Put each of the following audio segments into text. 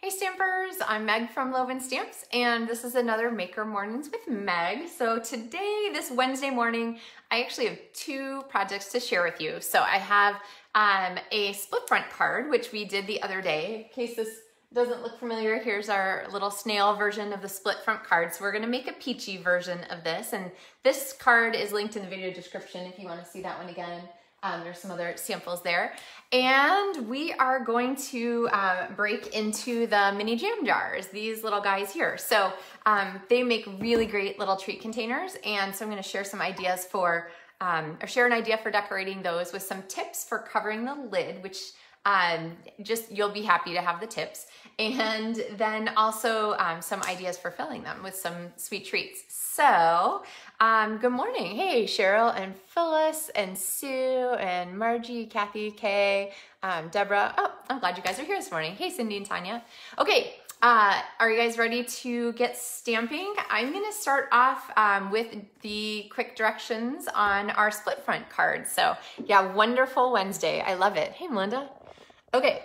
Hey Stampers, I'm Meg from LovenStamps, and this is another Maker Mornings with Meg. So today, this Wednesday morning, I actually have two projects to share with you. So I have a split front card, which we did the other day. In case this doesn't look familiar, here's our little snail version of the split front card. So we're gonna make a peachy version of this, and this card is linked in the video description if you wanna see that one again. There's some other samples there. And we are going to break into the mini jam jars, these little guys here. So they make really great little treat containers. And so I'm gonna share some ideas for, or share an idea for decorating those with some tips for covering the lid, which you'll be happy to have the tips. And then also some ideas for filling them with some sweet treats. So, good morning. Hey, Cheryl and Phyllis and Sue and Margie, Kathy, Kay, Deborah. Oh, I'm glad you guys are here this morning. Hey, Cindy and Tanya. Okay, are you guys ready to get stamping? I'm gonna start off with the quick directions on our split front card. So yeah, wonderful Wednesday. I love it. Hey, Melinda. Okay.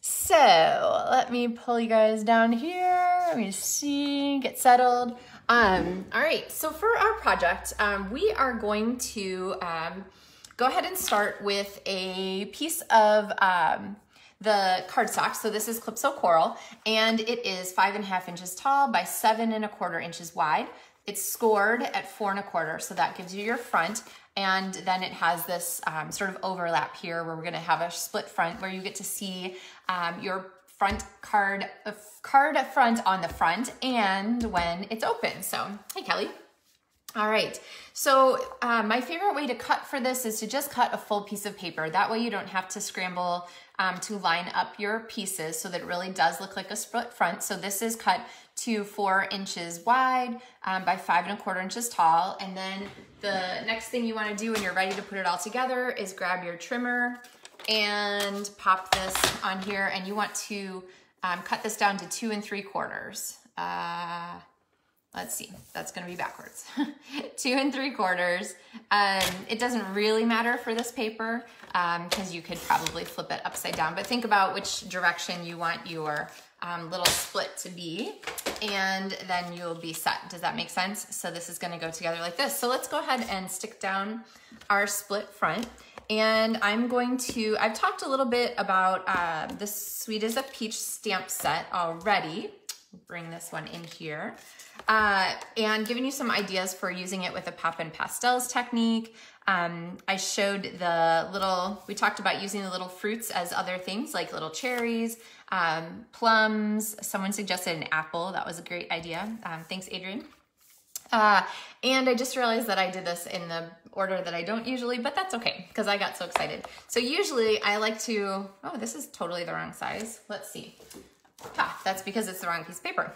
So let me pull you guys down here. Let me see, get settled. All right, so for our project, we are going to go ahead and start with a piece of the cardstock. So this is Calypso Coral, and it is 5.5 inches tall by 7.25 inches wide. It's scored at 4 1/4, so that gives you your front. And then it has this sort of overlap here where we're gonna have a split front where you get to see your front card front on the front and when it's open. So, hey Kelly. All right, so my favorite way to cut for this is to just cut a full piece of paper. That way you don't have to scramble to line up your pieces so that it really does look like a split front. So this is cut to 4 inches wide by 5.25 inches tall. And then the next thing you wanna do when you're ready to put it all together is grab your trimmer and pop this on here. And you want to cut this down to 2 3/4. Let's see, that's gonna be backwards. 2 3/4. It doesn't really matter for this paper because you could probably flip it upside down, but think about which direction you want your little split to be, and then you'll be set. Does that make sense? So this is gonna go together like this. So let's go ahead and stick down our split front. And I've talked a little bit about this Sweet as a Peach stamp set already. Bring this one in here. And giving you some ideas for using it with a Poppin Pastels technique. I showed we talked about using the little fruits as other things like little cherries, plums. Someone suggested an apple. That was a great idea. Thanks, Adrian. And I just realized that I did this in the order that I don't usually, but that's okay because I got so excited. So usually I like to, oh, this is totally the wrong size. Let's see. That's because it's the wrong piece of paper.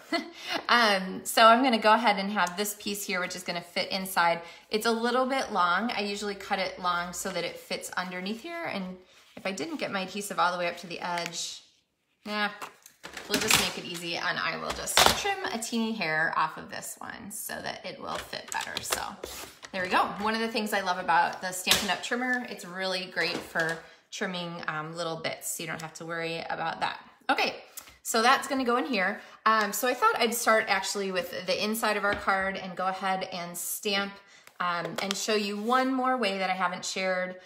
So I'm gonna go ahead and have this piece here, which is gonna fit inside. It's a little bit long. I usually cut it long so that it fits underneath here. And if I didn't get my adhesive all the way up to the edge, we'll just make it easy and I will just trim a teeny hair off of this one so that it will fit better. So there we go. One of the things I love about the Stampin' Up! Trimmer, it's really great for trimming little bits, so you don't have to worry about that. Okay. So that's gonna go in here. So I thought I'd start actually with the inside of our card and go ahead and stamp and show you one more way that I haven't shared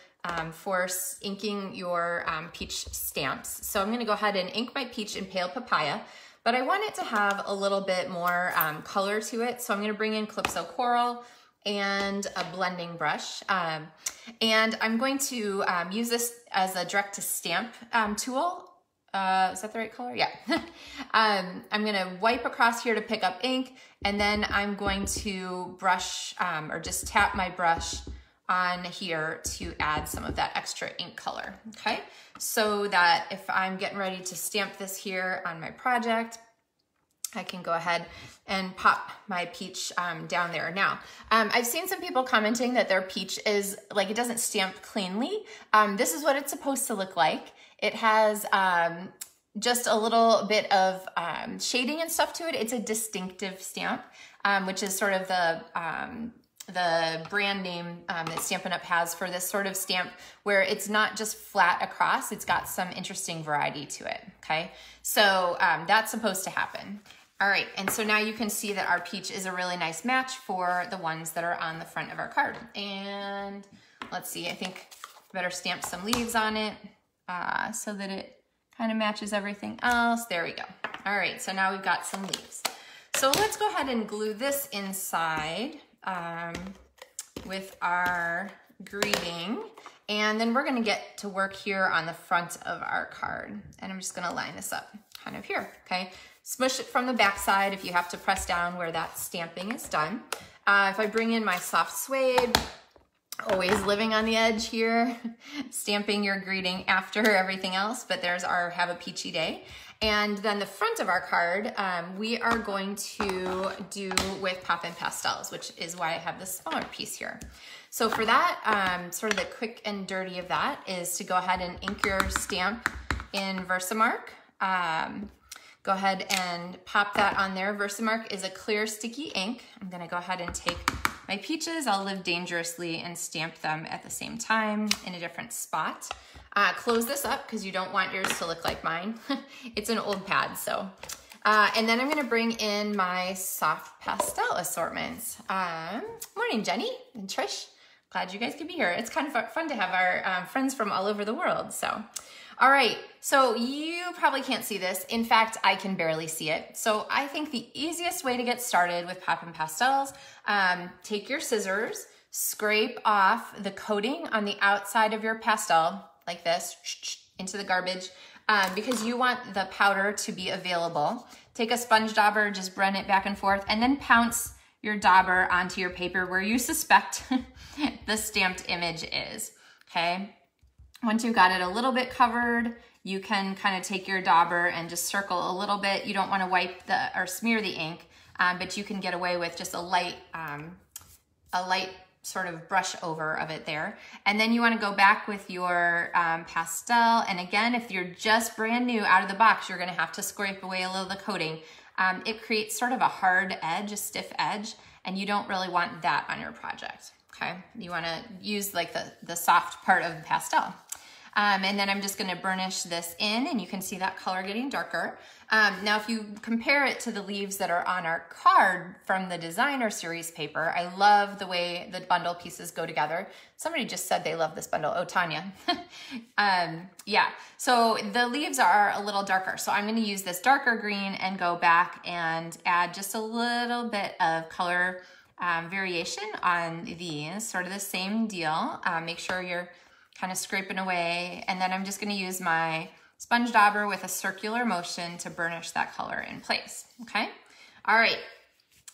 for inking your peach stamps. So I'm gonna go ahead and ink my peach in Pale Papaya, but I want it to have a little bit more color to it. So I'm gonna bring in Calypso Coral and a blending brush. And I'm going to use this as a direct to stamp tool. Is that the right color? Yeah. I'm gonna wipe across here to pick up ink, and then I'm going to brush or just tap my brush on here to add some of that extra ink color, okay? So that if I'm getting ready to stamp this here on my project, I can go ahead and pop my peach down there. Now, I've seen some people commenting that their peach is like, it doesn't stamp cleanly. This is what it's supposed to look like. It has just a little bit of shading and stuff to it. It's a distinctive stamp, which is sort of the brand name that Stampin' Up! Has for this sort of stamp where it's not just flat across, it's got some interesting variety to it, okay? So that's supposed to happen. All right, and so now you can see that our peach is a really nice match for the ones that are on the front of our card. And let's see, I think I better stamp some leaves on it so that it kind of matches everything else. There we go. All right, so now we've got some leaves. So let's go ahead and glue this inside with our greeting. And then we're gonna get to work here on the front of our card. And I'm just gonna line this up kind of here, okay? Smush it from the back side if you have to press down where that stamping is done. If I bring in my soft suede, always living on the edge here, stamping your greeting after everything else, but there's our Have a Peachy Day. And then the front of our card, we are going to do with Poppin Pastels, which is why I have this smaller piece here. So for that, sort of the quick and dirty of that is to go ahead and ink your stamp in Versamark. Go ahead and pop that on there. Versamark is a clear sticky ink. I'm gonna go ahead and take my peaches. I'll live dangerously and stamp them at the same time in a different spot. Close this up because you don't want yours to look like mine. It's an old pad, so. And then I'm gonna bring in my soft pastel assortments. Morning, Jenny and Trish. Glad you guys could be here. It's kind of fun to have our friends from all over the world, so. All right, so you probably can't see this. In fact, I can barely see it. So I think the easiest way to get started with Poppin Pastels, take your scissors, scrape off the coating on the outside of your pastel, like this, into the garbage, because you want the powder to be available. Take a sponge dauber, just run it back and forth, and then pounce your dauber onto your paper where you suspect the stamped image is, okay? Once you've got it a little bit covered, you can kind of take your dauber and just circle a little bit. You don't want to wipe or smear the ink, but you can get away with just a light sort of brush over of it there. And then you want to go back with your pastel. And again, if you're just brand new out of the box, you're going to have to scrape away a little of the coating. It creates sort of a hard edge, a stiff edge, and you don't really want that on your project. Okay, you want to use like the soft part of the pastel. And then I'm just going to burnish this in, and you can see that color getting darker. Now, if you compare it to the leaves that are on our card from the designer series paper, I love the way the bundle pieces go together. Somebody just said they love this bundle. Oh, Tanya. Yeah, so the leaves are a little darker. So I'm going to use this darker green and go back and add just a little bit of color variation on these, sort of the same deal. Make sure you're kind of scraping away, and then I'm just going to use my sponge dauber with a circular motion to burnish that color in place, okay? All right,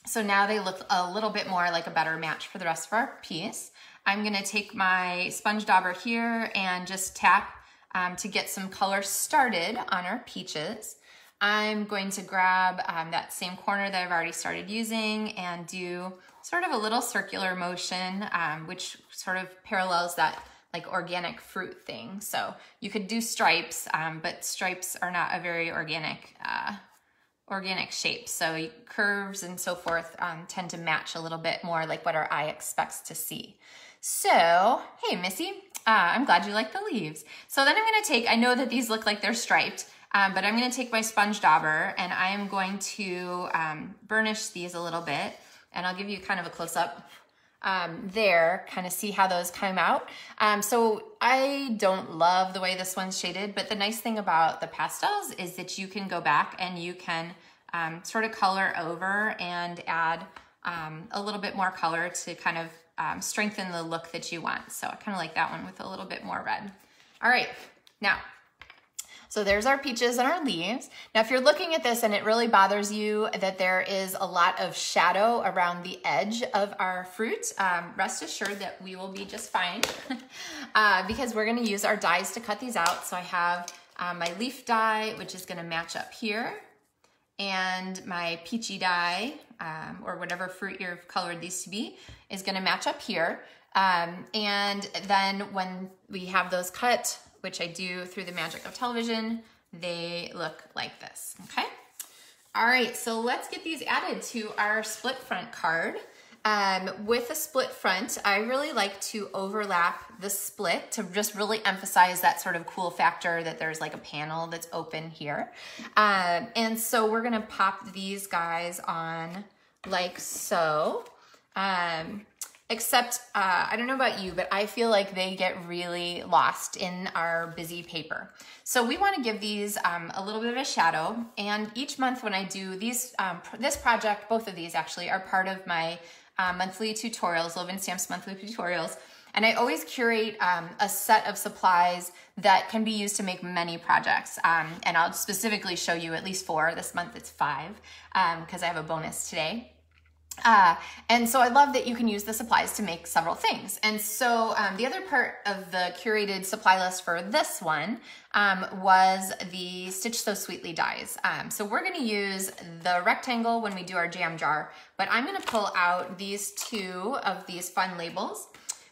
so now they look a little bit more like a better match for the rest of our piece. I'm going to take my sponge dauber here and just tap to get some color started on our peaches. I'm going to grab that same corner that I've already started using and do sort of a little circular motion, which sort of parallels that like organic fruit thing. So you could do stripes, but stripes are not a very organic shape. So curves and so forth tend to match a little bit more like what our eye expects to see. So, hey Missy, I'm glad you like the leaves. So then I'm gonna take, I know that these look like they're striped, but I'm gonna take my sponge dauber and I am going to burnish these a little bit, and I'll give you kind of a close-up there, kind of see how those come out. So I don't love the way this one's shaded, but the nice thing about the pastels is that you can go back and you can sort of color over and add a little bit more color to kind of strengthen the look that you want. So I kind of like that one with a little bit more red. All right, now, so there's our peaches and our leaves. Now, if you're looking at this and it really bothers you that there is a lot of shadow around the edge of our fruit, rest assured that we will be just fine because we're gonna use our dies to cut these out. So I have my leaf die, which is gonna match up here, and my peachy die, or whatever fruit you've colored these to be, is gonna match up here. And then when we have those cut, which I do through the magic of television, they look like this, okay? All right, so let's get these added to our split front card. With a split front, I really like to overlap the split to just really emphasize that sort of cool factor that there's like a panel that's open here. And so we're gonna pop these guys on like so. Except, I don't know about you, but I feel like they get really lost in our busy paper. So we want to give these a little bit of a shadow. And each month when I do these, this project, both of these actually are part of my monthly tutorials, LovenStamps monthly tutorials. And I always curate a set of supplies that can be used to make many projects. And I'll specifically show you at least 4. This month it's 5 because I have a bonus today. And so I love that you can use the supplies to make several things. And so the other part of the curated supply list for this one was the Stitch So Sweetly dies. So we're going to use the rectangle when we do our jam jar, but I'm going to pull out these 2 of these fun labels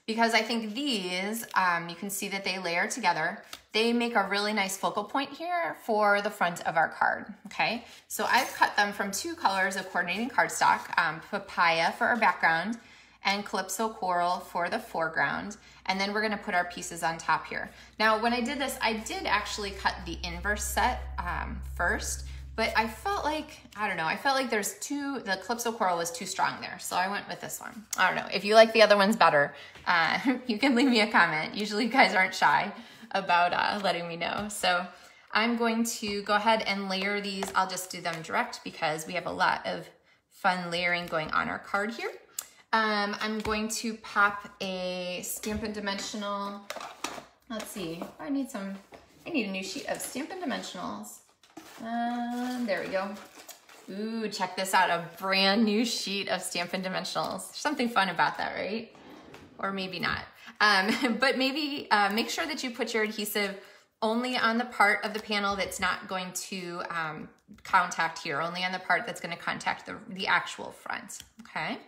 because I think these, you can see that they layer together. They make a really nice focal point here for the front of our card, okay? So I've cut them from 2 colors of coordinating cardstock, Papaya for our background and Calypso Coral for the foreground. And then we're gonna put our pieces on top here. Now, when I did this, I did actually cut the inverse set first, but I felt like, I don't know, I felt like the Calypso Coral was too strong there, so I went with this one. I don't know, if you like the other ones better, you can leave me a comment. Usually you guys aren't shy about letting me know. So I'm going to go ahead and layer these. I'll just do them direct because we have a lot of fun layering going on our card here. I'm going to pop a Stampin' Dimensional. Let's see, I need a new sheet of Stampin' Dimensionals. There we go. Ooh, check this out, a brand new sheet of Stampin' Dimensionals. There's something fun about that, right? Or maybe not. But maybe make sure that you put your adhesive only on the part of the panel that's not going to contact here, only on the part that's going to contact the actual front, okay?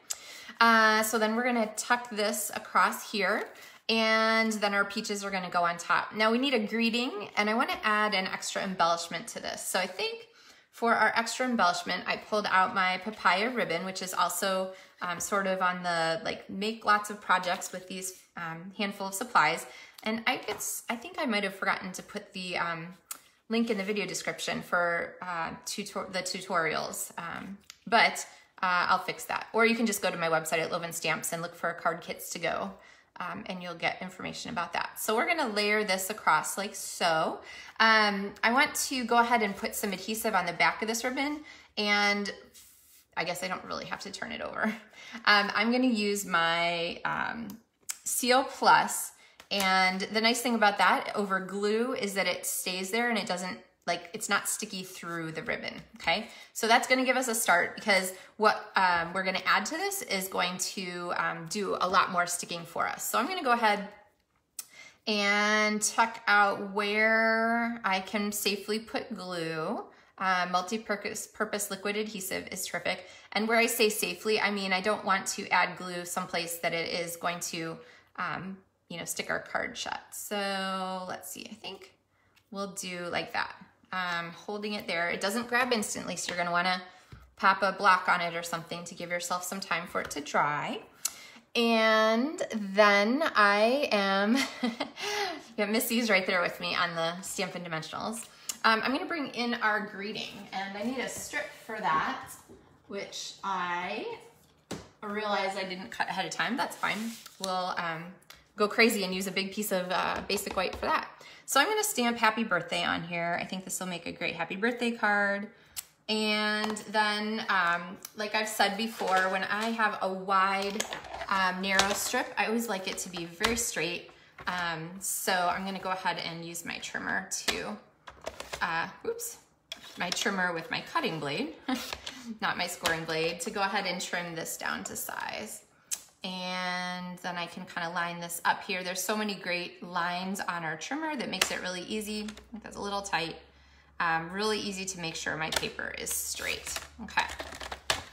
So then we're going to tuck this across here, and then our peaches are going to go on top. Now we need a greeting, and I want to add an extra embellishment to this. So I think for our extra embellishment, I pulled out my papaya ribbon, which is also sort of on the, like, make lots of projects with these handful of supplies. And I think I might have forgotten to put the link in the video description for the tutorials, but I'll fix that. Or you can just go to my website at LovenStamps and look for card kits to go, and you'll get information about that. So we're gonna layer this across like so. I want to go ahead and put some adhesive on the back of this ribbon, and I guess I don't really have to turn it over. I'm gonna use my CO Plus, and the nice thing about that over glue is that it stays there and it doesn't, like, it's not sticky through the ribbon, okay? So that's gonna give us a start, because what we're gonna add to this is going to do a lot more sticking for us. So I'm gonna go ahead and tuck out where I can safely put glue. Multi-purpose liquid adhesive is terrific. And where I say safely, I mean I don't want to add glue someplace that it is going to, you know, stick our card shut. So let's see, I think we'll do like that. Holding it there. It doesn't grab instantly, so you're gonna wanna pop a block on it or something to give yourself some time for it to dry. And then I am, yeah, Missy's right there with me on the Stampin' Dimensionals. I'm gonna bring in our greeting, and I need a strip for that, which I realized I didn't cut ahead of time. That's fine. We'll go crazy and use a big piece of basic white for that. So I'm gonna stamp happy birthday on here. I think this will make a great happy birthday card. And then, like I've said before, when I have a wide, narrow strip, I always like it to be very straight. So I'm gonna go ahead and use my trimmer to, my trimmer with my cutting blade, not my scoring blade, to go ahead and trim this down to size. And then I can kind of line this up here. There's so many great lines on our trimmer that makes it really easy. I think that's a little tight. Really easy to make sure my paper is straight. Okay.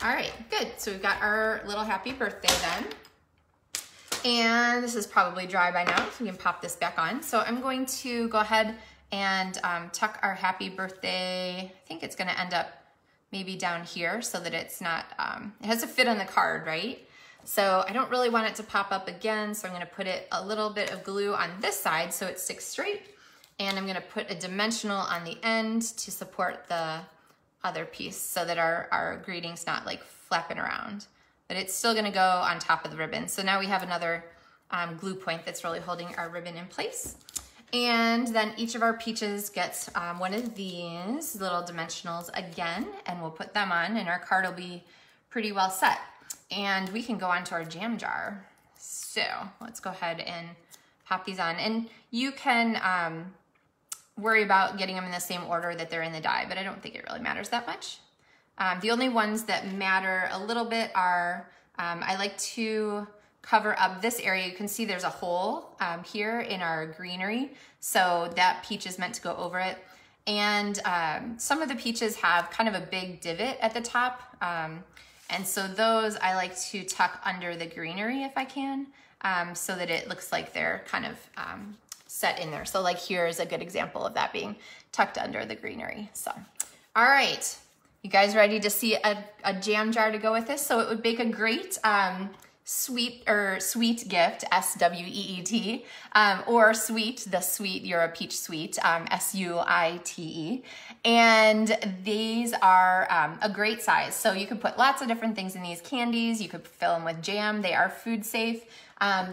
All right, good. So we've got our little happy birthday then. And this is probably dry by now, so we can pop this back on. So I'm going to go ahead and tuck our happy birthday. I think it's gonna end up maybe down here so that it's not, it has to fit on the card, right? So I don't really want it to pop up again, so I'm gonna put a little bit of glue on this side so it sticks straight, and I'm gonna put a dimensional on the end to support the other piece so that our greeting's not like flapping around. But it's still gonna go on top of the ribbon. So now we have another glue point that's really holding our ribbon in place. And then each of our peaches gets one of these little dimensionals again, and we'll put them on, and our card will be pretty well set. And we can go on to our jam jar. So let's go ahead and pop these on. And you can worry about getting them in the same order that they're in the die, but I don't think it really matters that much. The only ones that matter a little bit are, I like to cover up this area. You can see there's a hole here in our greenery, so that peach is meant to go over it. And some of the peaches have kind of a big divot at the top, and so those I like to tuck under the greenery if I can, so that it looks like they're kind of set in there. So like here is a good example of that being tucked under the greenery. So, all right, you guys ready to see a jam jar to go with this? So it would make a great sweet gift, S-W-E-E-T, or sweet, the sweet, you're a peach sweet, S-U-I-T-E. And these are a great size. So you could put lots of different things in these candies. You could fill them with jam. They are food safe.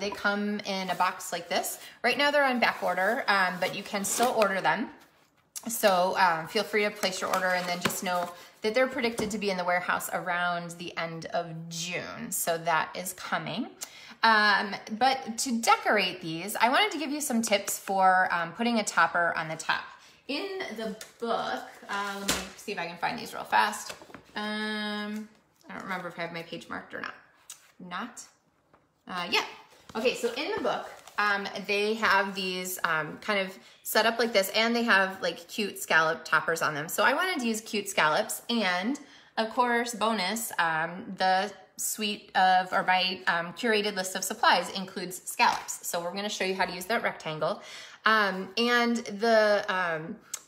They come in a box like this. Right now they're on back order, but you can still order them. So feel free to place your order, and then just know that they're predicted to be in the warehouse around the end of June. So that is coming. But to decorate these, I wanted to give you some tips for putting a topper on the top. In the book, let me see if I can find these real fast. I don't remember if I have my page marked or not. Yeah. Okay, so in the book, they have these kind of set up like this, and they have like cute scallop toppers on them. So I wanted to use cute scallops, and of course, bonus, the suite of, or my curated list of supplies includes scallops. So we're gonna show you how to use that rectangle. And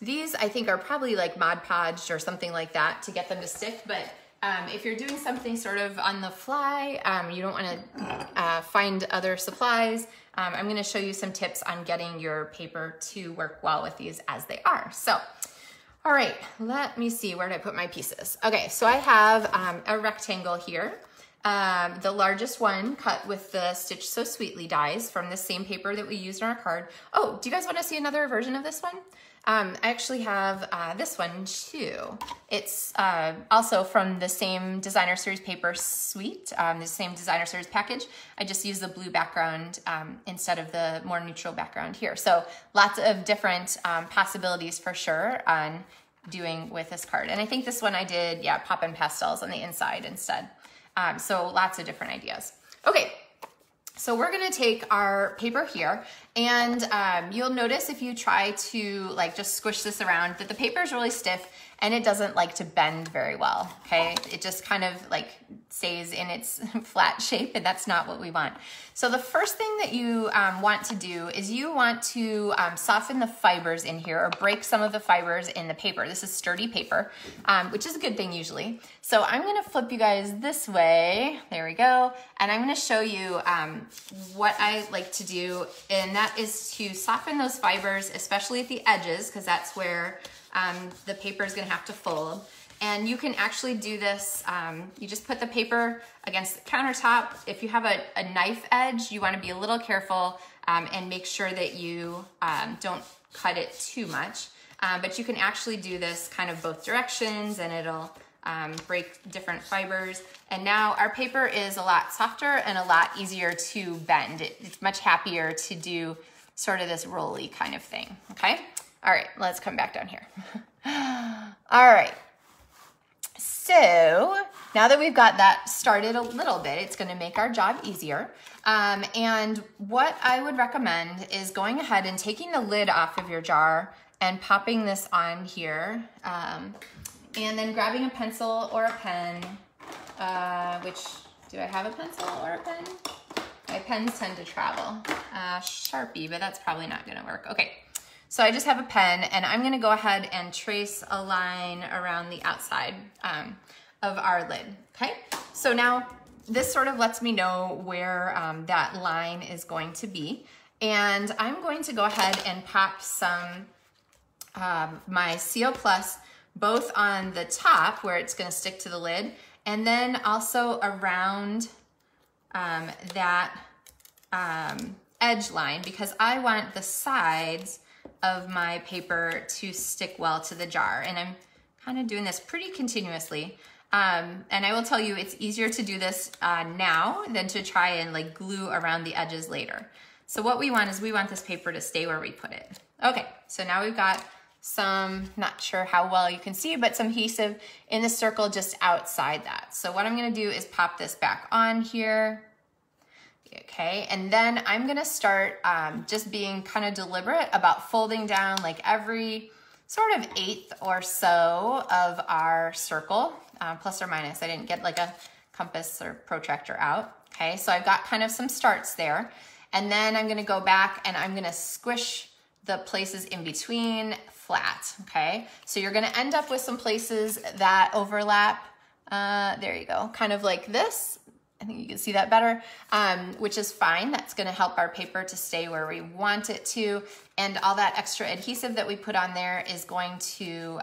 these I think are probably like Mod Podged or something like that to get them to stick, but if you're doing something sort of on the fly, you don't want to find other supplies, I'm going to show you some tips on getting your paper to work well with these as they are. So, all right, let me see, where did I put my pieces? Okay, so I have a rectangle here. The largest one cut with the Stitch So Sweetly dies from the same paper that we used on our card. Oh, do you guys want to see another version of this one? I actually have this one too. It's also from the same Designer Series paper suite, the same Designer Series package. I just use the blue background instead of the more neutral background here. So lots of different possibilities for sure on doing with this card. And I think this one I did, yeah, Poppin Pastels on the inside instead. So lots of different ideas. Okay. So we're gonna take our paper here, and you'll notice if you try to like just squish this around that the paper is really stiff and it doesn't like to bend very well, okay? It just kind of like stays in its flat shape, and that's not what we want. So the first thing that you want to do is you want to soften the fibers in here, or break some of the fibers in the paper. This is sturdy paper, which is a good thing usually. So I'm gonna flip you guys this way, there we go, and I'm gonna show you what I like to do, and that is to soften those fibers, especially at the edges, because that's where the paper is gonna have to fold. And you can actually do this, you just put the paper against the countertop. If you have a knife edge, you wanna be a little careful and make sure that you don't cut it too much. But you can actually do this kind of both directions, and it'll break different fibers. And now our paper is a lot softer and a lot easier to bend. It's much happier to do sort of this rolly kind of thing, okay? All right, let's come back down here. All right, so now that we've got that started a little bit, it's gonna make our job easier. And what I would recommend is going ahead and taking the lid off of your jar and popping this on here, and then grabbing a pencil or a pen, which, do I have a pencil or a pen? My pens tend to travel. Sharpie, but that's probably not gonna work. Okay. So I just have a pen, and I'm gonna go ahead and trace a line around the outside of our lid, okay? So now this sort of lets me know where that line is going to be. And I'm going to go ahead and pop some my Seal Plus both on the top where it's going to stick to the lid, and then also around that edge line, because I want the sides of my paper to stick well to the jar. And I'm kind of doing this pretty continuously. And I will tell you, it's easier to do this now than to try and like glue around the edges later. So what we want is we want this paper to stay where we put it. Okay, so now we've got some, not sure how well you can see, but some adhesive in the circle just outside that. So what I'm gonna do is pop this back on here. Okay, and then I'm gonna start just being kind of deliberate about folding down like every sort of eighth or so of our circle, plus or minus. I didn't get like a compass or protractor out. Okay, so I've got kind of some starts there. And then I'm gonna go back and I'm gonna squish the places in between flat, okay? So you're gonna end up with some places that overlap. There you go, kind of like this. I think you can see that better, which is fine. That's gonna help our paper to stay where we want it to. And all that extra adhesive that we put on there is going to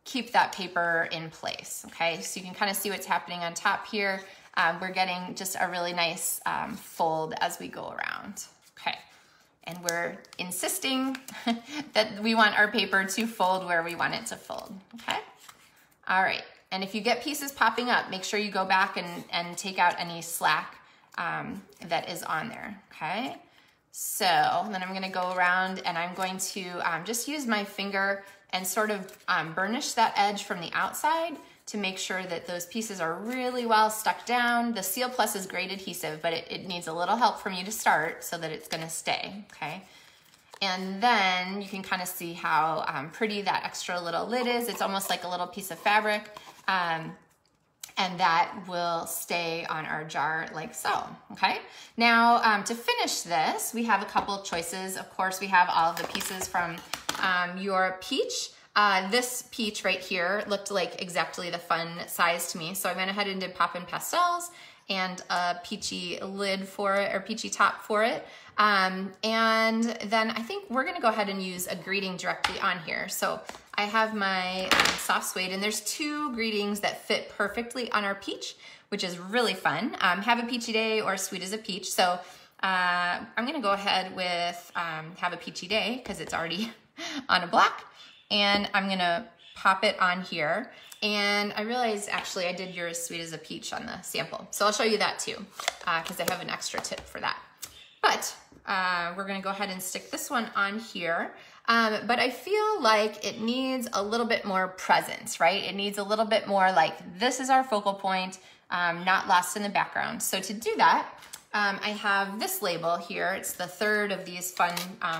keep that paper in place, okay? So you can kind of see what's happening on top here. We're getting just a really nice fold as we go around, okay? And we're insisting that we want our paper to fold where we want it to fold, okay? All right, and if you get pieces popping up, make sure you go back and take out any slack that is on there, okay? So then I'm gonna go around and I'm going to just use my finger and sort of burnish that edge from the outside to make sure that those pieces are really well stuck down. The Seal Plus is great adhesive, but it needs a little help from you to start so that it's gonna stay, okay? And then you can kind of see how pretty that extra little lid is. It's almost like a little piece of fabric, and that will stay on our jar like so, okay? Now, to finish this, we have a couple of choices. Of course, we have all of the pieces from your peach. This peach right here looked like exactly the fun size to me. So I went ahead and did Poppin Pastels and a peachy lid for it, or peachy top for it. And then I think we're gonna go ahead and use a greeting directly on here. So I have my soft suede, and there's two greetings that fit perfectly on our peach, which is really fun. Have a peachy day or sweet as a peach. So I'm gonna go ahead with have a peachy day because it's already on a block. And I'm gonna pop it on here. And I realized actually I did yours sweet as a peach on the sample. So I'll show you that too, because I have an extra tip for that. But we're gonna go ahead and stick this one on here. But I feel like it needs a little bit more presence, right? It needs a little bit more like, this is our focal point, not lost in the background. So to do that, I have this label here. It's the third of these fun,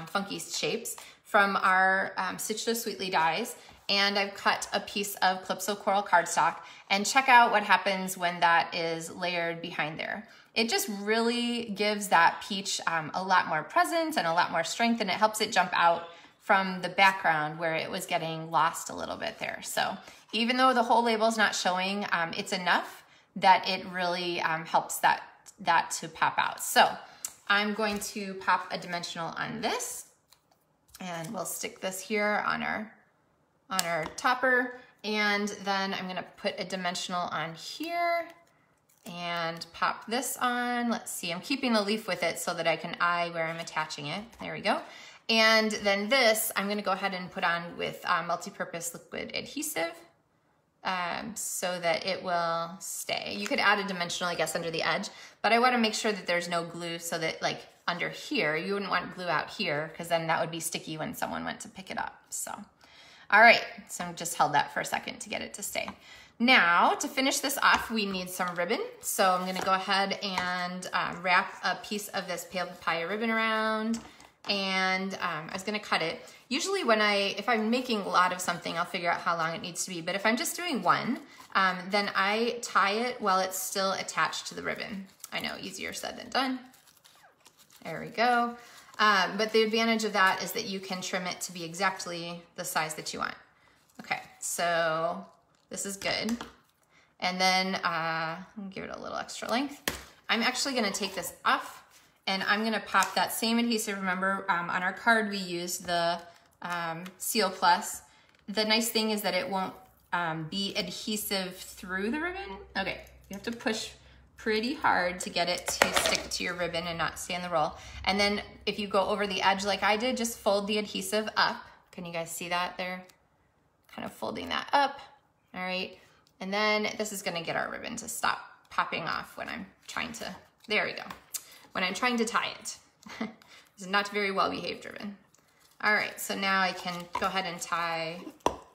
funky shapes from our Stitch So Sweetly dies, and I've cut a piece of Calypso Coral cardstock, and check out what happens when that is layered behind there. It just really gives that peach a lot more presence and a lot more strength, and it helps it jump out from the background where it was getting lost a little bit there. So even though the whole label is not showing, it's enough that it really helps that to pop out. So I'm going to pop a dimensional on this, and we'll stick this here on our topper, and then I'm gonna put a dimensional on here and pop this on. Let's see, I'm keeping the leaf with it so that I can eye where I'm attaching it. There we go. And then this, I'm gonna go ahead and put on with multi-purpose liquid adhesive so that it will stay. You could add a dimensional, I guess, under the edge, but I wanna make sure that there's no glue so that like under here, you wouldn't want glue out here because then that would be sticky when someone went to pick it up, so. All right, so I just held that for a second to get it to stay. Now, to finish this off, we need some ribbon. So I'm gonna go ahead and wrap a piece of this pale papaya ribbon around, and I was gonna cut it. Usually if I'm making a lot of something, I'll figure out how long it needs to be, but if I'm just doing one, then I tie it while it's still attached to the ribbon. I know, easier said than done. There we go. But the advantage of that is that you can trim it to be exactly the size that you want. Okay, so this is good. And then give it a little extra length. I'm actually gonna take this off and I'm gonna pop that same adhesive. Remember on our card we used the Seal Plus. The nice thing is that it won't be adhesive through the ribbon. Okay, you have to push pretty hard to get it to stick to your ribbon and not stay in the roll. And then if you go over the edge like I did, just fold the adhesive up. Can you guys see that there? Kind of folding that up. All right. And then this is gonna get our ribbon to stop popping off when I'm trying to, there we go. When I'm trying to tie it. It's not very well behaved ribbon. All right, so now I can go ahead and tie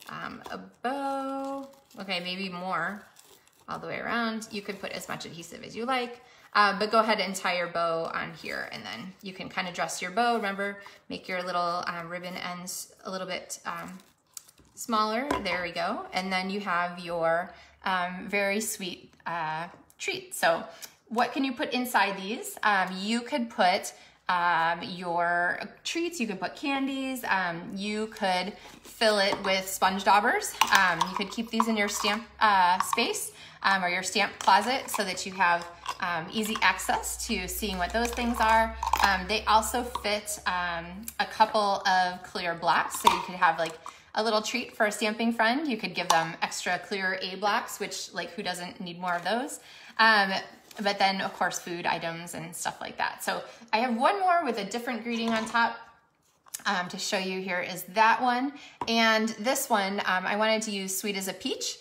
a bow. Okay, maybe more all the way around. You could put as much adhesive as you like, but go ahead and tie your bow on here and then you can kind of dress your bow. Remember, make your little ribbon ends a little bit smaller. There we go. And then you have your very sweet treat. So what can you put inside these? You could put your treats, you could put candies, you could fill it with sponge daubers. You could keep these in your stamp space or your stamp closet so that you have easy access to seeing what those things are. They also fit a couple of clear blocks, so you could have like a little treat for a stamping friend. You could give them extra clear A blocks, which like who doesn't need more of those? But then of course food items and stuff like that. So I have one more with a different greeting on top to show you. Here is that one. And this one, I wanted to use Sweet as a Peach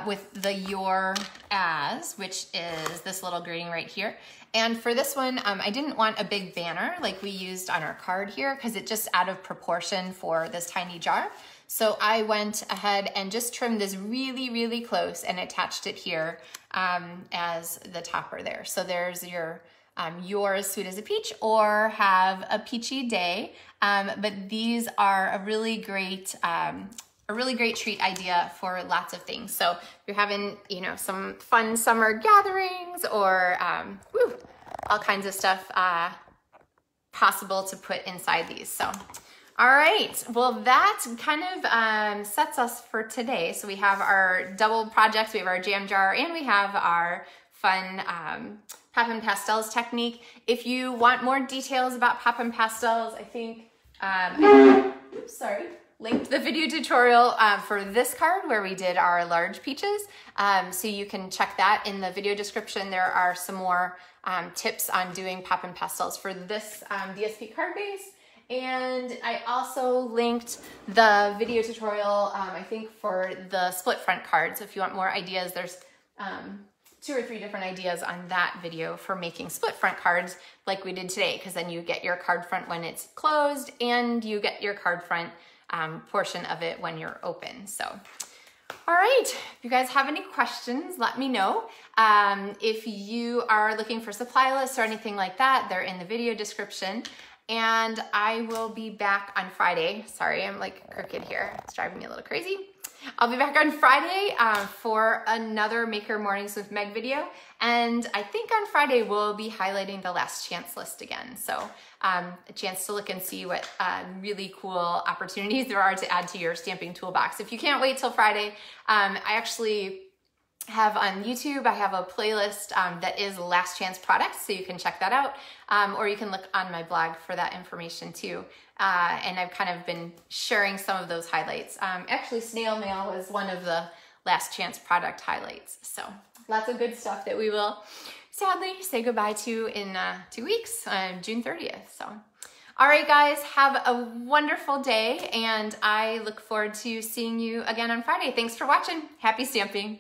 with the Your As, which is this little greeting right here. And for this one, I didn't want a big banner like we used on our card here because it's just out of proportion for this tiny jar. So I went ahead and just trimmed this really, really close and attached it here as the topper there. So there's your yours Sweet as a Peach or Have a Peachy Day. But these are a really great treat idea for lots of things. So if you're having, you know, some fun summer gatherings or all kinds of stuff possible to put inside these. So. All right, well that kind of sets us for today. So we have our double projects, we have our jam jar, and we have our fun Poppin Pastels technique. If you want more details about Poppin Pastels, I think, linked the video tutorial for this card where we did our large peaches. So you can check that in the video description. There are some more tips on doing Poppin Pastels for this DSP card base. And I also linked the video tutorial, I think for the split front card. So if you want more ideas, there's 2 or 3 different ideas on that video for making split front cards like we did today, because then you get your card front when it's closed and you get your card front portion of it when you're open. So, all right, if you guys have any questions, let me know. If you are looking for supply lists or anything like that, they're in the video description. And I will be back on Friday. Sorry, I'm like crooked here. It's driving me a little crazy. I'll be back on Friday for another Maker Mornings with Meg video. And I think on Friday we'll be highlighting the last chance list again. So a chance to look and see what really cool opportunities there are to add to your stamping toolbox. If you can't wait till Friday, I actually have on YouTube, I have a playlist that is last chance products, so you can check that out, or you can look on my blog for that information too. And I've kind of been sharing some of those highlights. Actually, snail mail was one of the last chance product highlights. So lots of good stuff that we will sadly say goodbye to in 2 weeks, June 30th. So, all right, guys, have a wonderful day, and I look forward to seeing you again on Friday. Thanks for watching. Happy stamping.